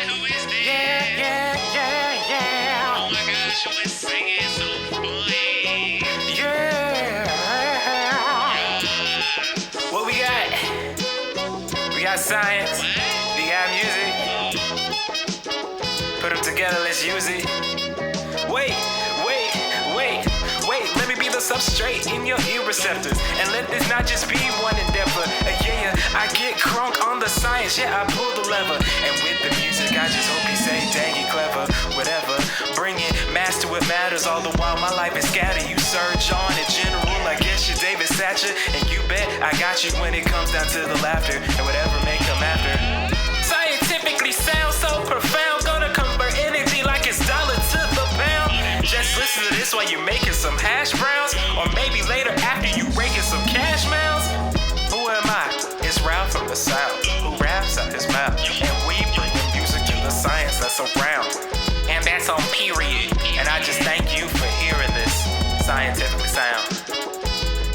who is this? Yeah. Oh my gosh, who is singing so funny? Yeah. What we got? We got science. What? We got music. Put them together, let's use it. Wait. Let me be the substrate in your ear receptors. And let this not just be one endeavor. I get crunk on the science. Yeah, I pull the lever. And with the music, I just hope you say, dang, you clever. Whatever. Bring it, master what matters. All the while my life is scattered. You surge on in general. I guess you're David Satcher. And you bet I got you when it comes down to the laughter. And whatever may come after. Scientifically sound so profound. Gonna convert energy like it's dollar to the pound. Just listen to this while you're making some hash browns. Or maybe later after you raking some cash mounds. Who am I? It's Ralph from the South, who raps out his mouth. And we bring the music to the science that's around. And that's on period. And I just thank you for hearing this scientifically sound.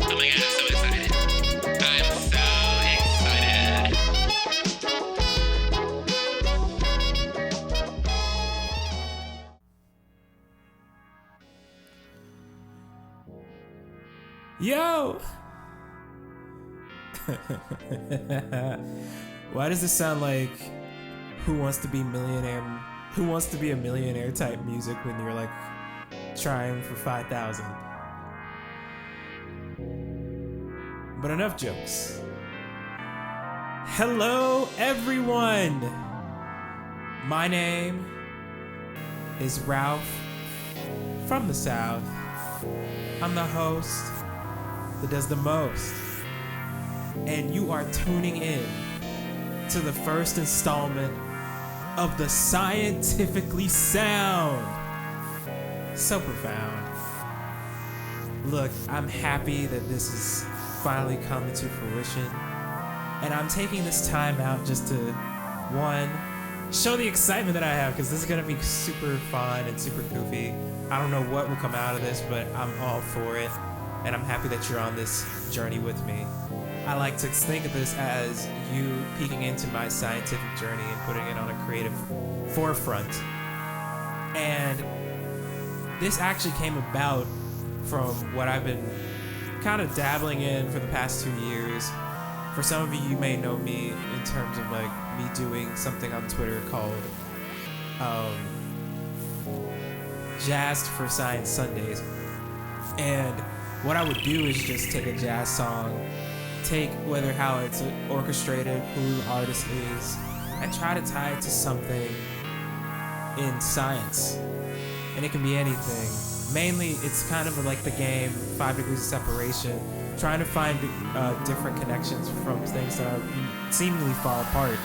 Oh my god, I'm so excited. I'm so excited. Yo! Why does this sound like Who Wants to Be Millionaire? Who Wants to Be a Millionaire type music when you're like trying for 5,000? But enough jokes. Hello, everyone! My name is Ralph from the South. I'm the host that does the most. And you are tuning in to the first installment of the Scientifically Sound. So profound. Look, I'm happy that this is finally coming to fruition. And I'm taking this time out just to, one, show the excitement that I have, because this is going to be super fun and super goofy. I don't know what will come out of this, but I'm all for it. And I'm happy that you're on this journey with me. I like to think of this as you peeking into my scientific journey and putting it on a creative forefront. And this actually came about from what I've been kind of dabbling in for the past 2 years. For some of you may know me in terms of like me doing something on Twitter called Jazzed for Science Sundays. And what I would do is just take a jazz song, take how it's orchestrated, who the artist is, and try to tie it to something in science. And it can be anything. Mainly, it's kind of like the game 5 Degrees of Separation, trying to find different connections from things that are seemingly far apart.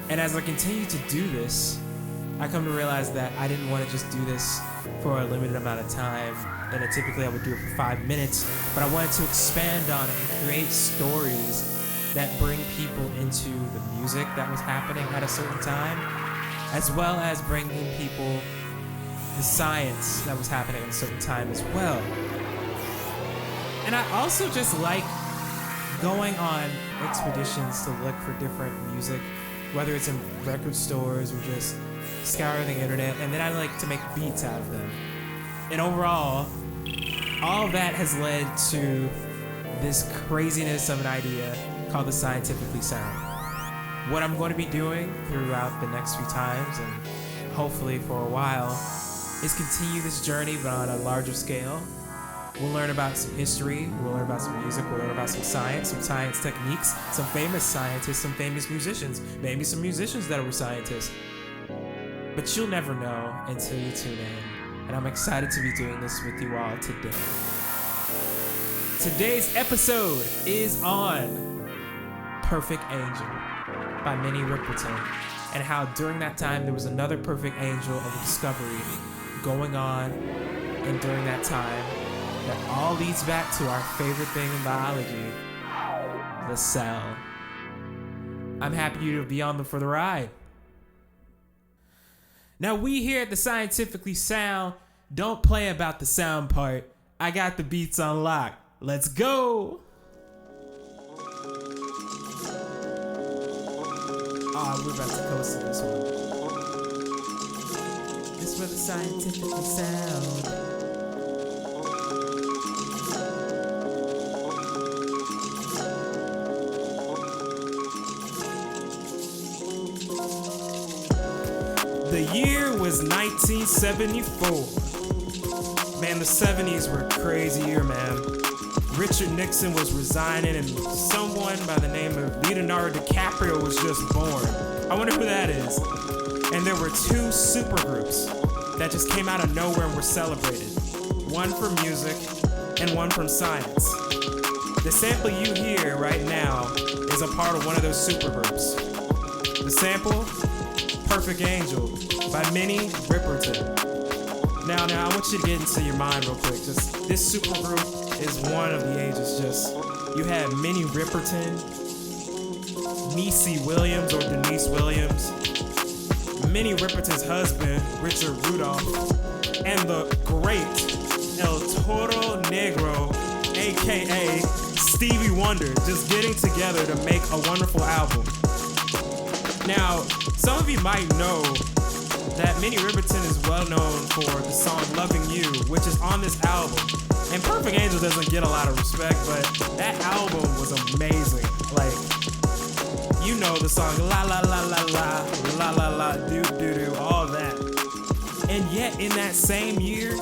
And as I continue to do this, I come to realize that I didn't want to just do this for a limited amount of time. And typically I would do it for 5 minutes, but I wanted to expand on it and create stories that bring people into the music that was happening at a certain time, as well as bringing people the science that was happening at a certain time as well. And I also just like going on expeditions to look for different music, whether it's in record stores or just scouring the internet, and then I like to make beats out of them. And overall, all of that has led to this craziness of an idea called the Scientifically Sound. What I'm going to be doing throughout the next few times, and hopefully for a while, is continue this journey but on a larger scale. We'll learn about some history, we'll learn about some music, we'll learn about some science techniques, some famous scientists, some famous musicians, maybe some musicians that were scientists. But you'll never know until you tune in. And I'm excited to be doing this with you all today. Today's episode is on Perfect Angel by Minnie Riperton, and how during that time there was another perfect angel of discovery going on, and during that time that all leads back to our favorite thing in biology, the cell. I'm happy you to be on for the ride. Now, we here at the Scientifically Sound don't play about the sound part. I got the beats on lock. Let's go! Oh, we're about to coast to this one. for the scientifically sound. The year was 1974. Man, the 70s were a crazy year, man. Richard Nixon was resigning and someone by the name of Leonardo DiCaprio was just born. I wonder who that is. And there were two supergroups that just came out of nowhere and were celebrated. One for music and one from science. The sample you hear right now is a part of one of those supergroups. The sample, Perfect Angel by Minnie Riperton. Now, I want you to get into your mind real quick. Just this supergroup is one of the ages. Just you had Minnie Riperton, Niecy Williams or Denise Williams, Minnie Riperton's husband Richard Rudolph, and the great El Toro Negro, aka Stevie Wonder, just getting together to make a wonderful album. Now, some of you might know that Minnie Riperton is well known for the song Loving You, which is on this album. And Perfect Angel doesn't get a lot of respect, but that album was amazing. Like, you know the song la la la la la, la la la, do do do, all that. And yet in that same year,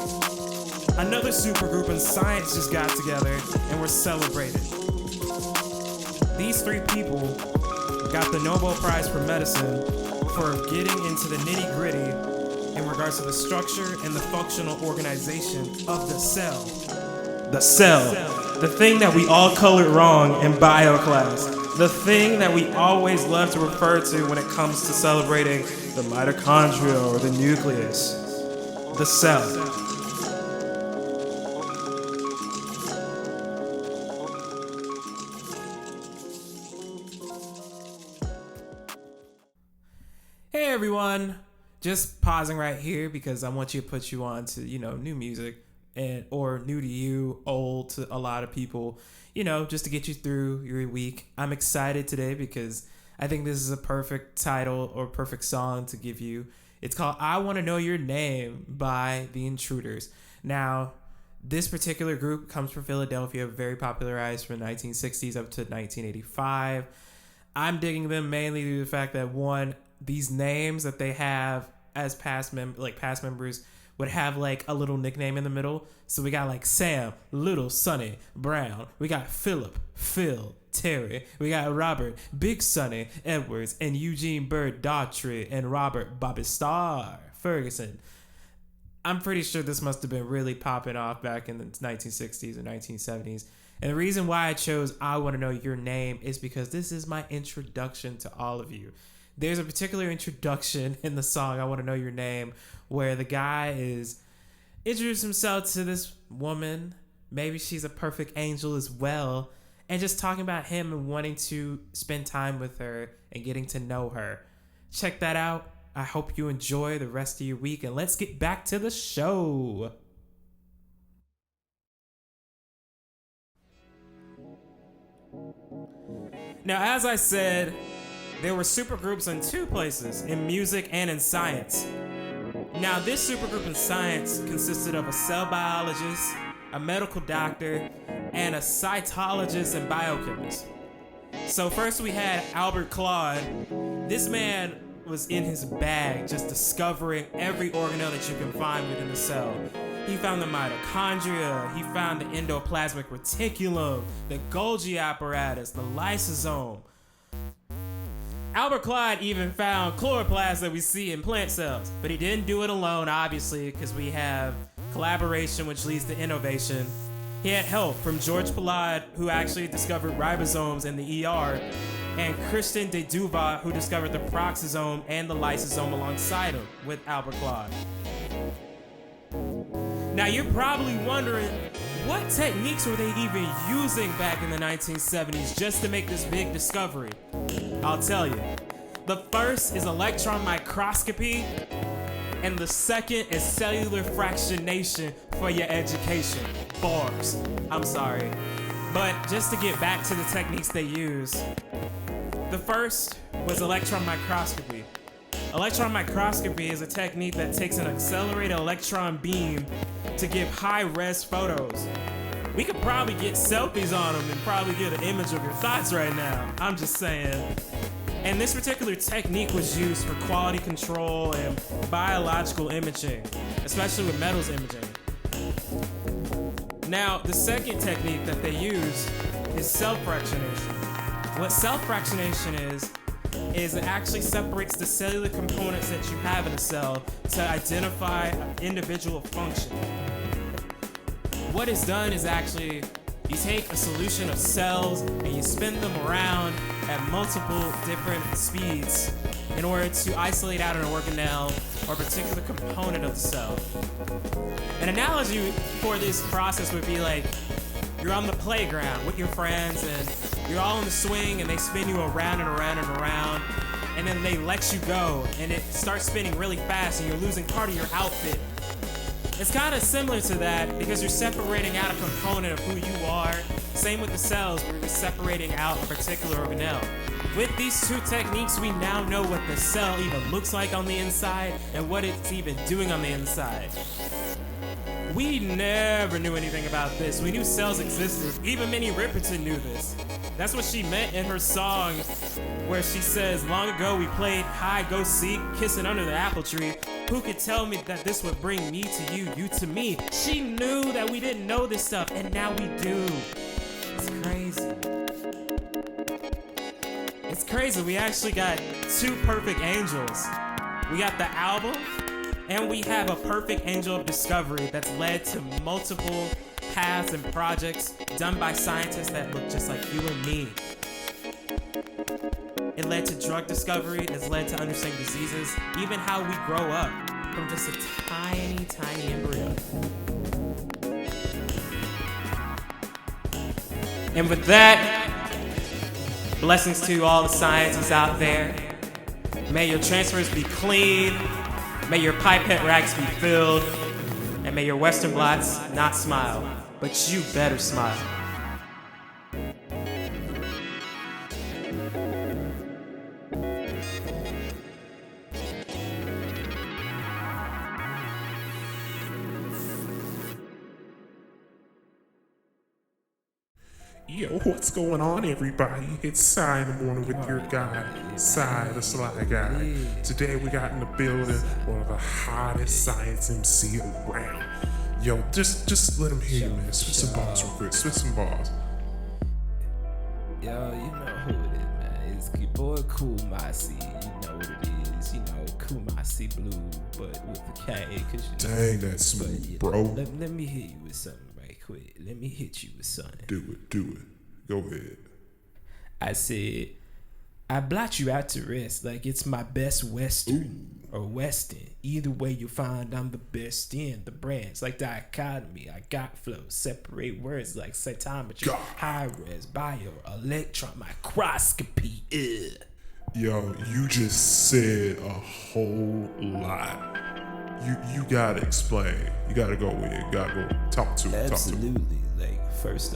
another supergroup in science just got together and were celebrated. These three people got the Nobel Prize for Medicine for getting into the nitty-gritty in regards to the structure and the functional organization of the cell. The cell. The thing that we all colored wrong in bio class. The thing that we always love to refer to when it comes to celebrating the mitochondria or the nucleus. The cell. Hey everyone, just pausing right here because I want you to put you on to, new music or new to you, old to a lot of people, just to get you through your week. I'm excited today because I think this is a perfect title or perfect song to give you. It's called I Want to Know Your Name by the Intruders. Now, this particular group comes from Philadelphia, very popularized from the 1960s up to 1985. I'm digging them mainly due to the fact that one, these names that they have as past members would have like a little nickname in the middle. So we got like Sam, Little, Sonny, Brown. We got Philip, Phil, Terry. We got Robert, Big Sonny, Edwards, and Eugene Bird Daughtry, and Robert Bobby Starr Ferguson. I'm pretty sure this must have been really popping off back in the 1960s or 1970s. And the reason why I chose I Want to Know Your Name is because this is my introduction to all of you. There's a particular introduction in the song I Want to Know Your Name where the guy is introducing himself to this woman. Maybe she's a perfect angel as well. And just talking about him and wanting to spend time with her and getting to know her. Check that out. I hope you enjoy the rest of your week. And let's get back to the show. Now, as I said, there were supergroups in two places, in music and in science. Now, this supergroup in science consisted of a cell biologist, a medical doctor, and a cytologist and biochemist. So first we had Albert Claude. This man was in his bag just discovering every organelle that you can find within the cell. He found the mitochondria, he found the endoplasmic reticulum, the Golgi apparatus, the lysosome. Albert Claude even found chloroplasts that we see in plant cells, but he didn't do it alone, obviously, because we have collaboration, which leads to innovation. He had help from George Palade, who actually discovered ribosomes in the ER, and Christian de Duva, who discovered the peroxisome and the lysosome alongside him with Albert Claude. Now you're probably wondering, what techniques were they even using back in the 1970s just to make this big discovery? I'll tell you. The first is electron microscopy, and the second is cellular fractionation for your education. Bars. I'm sorry. But just to get back to the techniques they use, the first was electron microscopy. Electron microscopy is a technique that takes an accelerated electron beam to give high-res photos. We could probably get selfies on them and probably get an image of your thoughts right now. I'm just saying. And this particular technique was used for quality control and biological imaging, especially with metals imaging. Now, the second technique that they use is self-fractionation. What self-fractionation is it actually separates the cellular components that you have in a cell to identify an individual function. What is done is actually you take a solution of cells and you spin them around at multiple different speeds in order to isolate out an organelle or a particular component of the cell. An analogy for this process would be like you're on the playground with your friends and you're all in the swing and they spin you around and around and around, and then they let you go and it starts spinning really fast and you're losing part of your outfit. It's kind of similar to that because you're separating out a component of who you are. Same with the cells where you're separating out a particular organelle. With these two techniques, we now know what the cell even looks like on the inside and what it's even doing on the inside. We never knew anything about this. We knew cells existed. Even Minnie Riperton knew this. That's what she meant in her song where she says, long ago we played hide, go seek, kissing under the apple tree. Who could tell me that this would bring me to you, you to me? She knew that we didn't know this stuff, and now we do. It's crazy. It's crazy. We actually got two perfect angels. We got the album, and we have a perfect angel of discovery that's led to multiple paths and projects done by scientists that look just like you and me. It led to drug discovery, it's led to understanding diseases, even how we grow up from just a tiny, tiny embryo. And with that, blessings to all the scientists out there. May your transfers be clean, may your pipette racks be filled, and may your Western blots not smile, but you better smile. Yo, what's going on, everybody? It's Cy in the morning with your guy, Cy the Sly Guy. Today we got in the building one of the hottest science MC around. Yo, just let him hear you, man. Spit some balls real quick. Spit some balls. Yo, you know who it is, man. It's your boy Cool Mossy. You know what it is. You know, Cool Mossy Blue, but with a K. Cause you know, Dang, that's smooth, bro. Let me hit you with something right quick. Let me hit you with something. Do it. Go ahead. I said, I blot you out to rest like it's my best Western or Western. Either way you find I'm the best in the brands like dichotomy. I got flow, separate words like cytometry, high res, bio, electron microscopy. Yo, you just said a whole lot. You gotta explain. You gotta go with it. You gotta go talk to it. Absolutely. Like first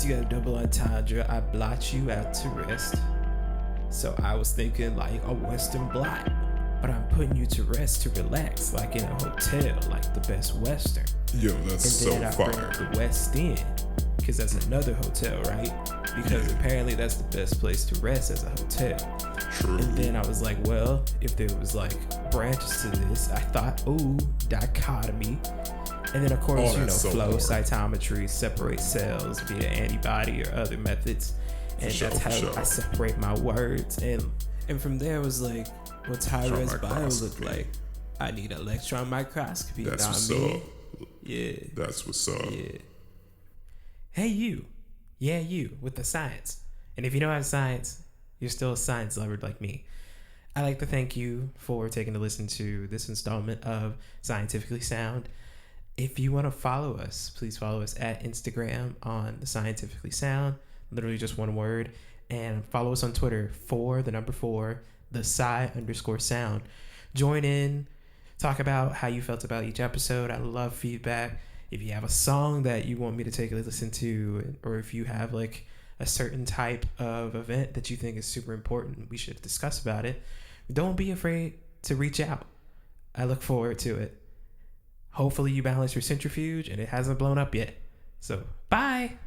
you got a double entendre. I blot you out to rest. So I was thinking like a Western blot, but I'm putting you to rest to relax, like in a hotel, like the best Western. Yo, that's so And then I fire. bring the West End, because that's another hotel, right? Because apparently that's the best place to rest as a hotel. True. And then I was like, well, if there was like branches to this, I thought, ooh, dichotomy. And then of course, that's so flow hard. cytometry, separate cells via antibody or other methods. And that's how I separate my words. And from there it was like, what's high res bio look like? I need electron microscopy. That's what's up. up. Yeah. That's what's up. Yeah. Hey, you. Yeah, you with the science. And if you don't have science, you're still a science lover like me. I'd like to thank you for taking to listen to this installment of Scientifically Sound. If you want to follow us, please follow us at Instagram on the Scientifically Sound, literally just one word, and follow us on Twitter for the 4, the Sci_sound. Join in, talk about how you felt about each episode. I love feedback. If you have a song that you want me to take a listen to, or if you have like a certain type of event that you think is super important, we should discuss about it. don't be afraid to reach out. I look forward to it. Hopefully you balance your centrifuge and it hasn't blown up yet. So, bye.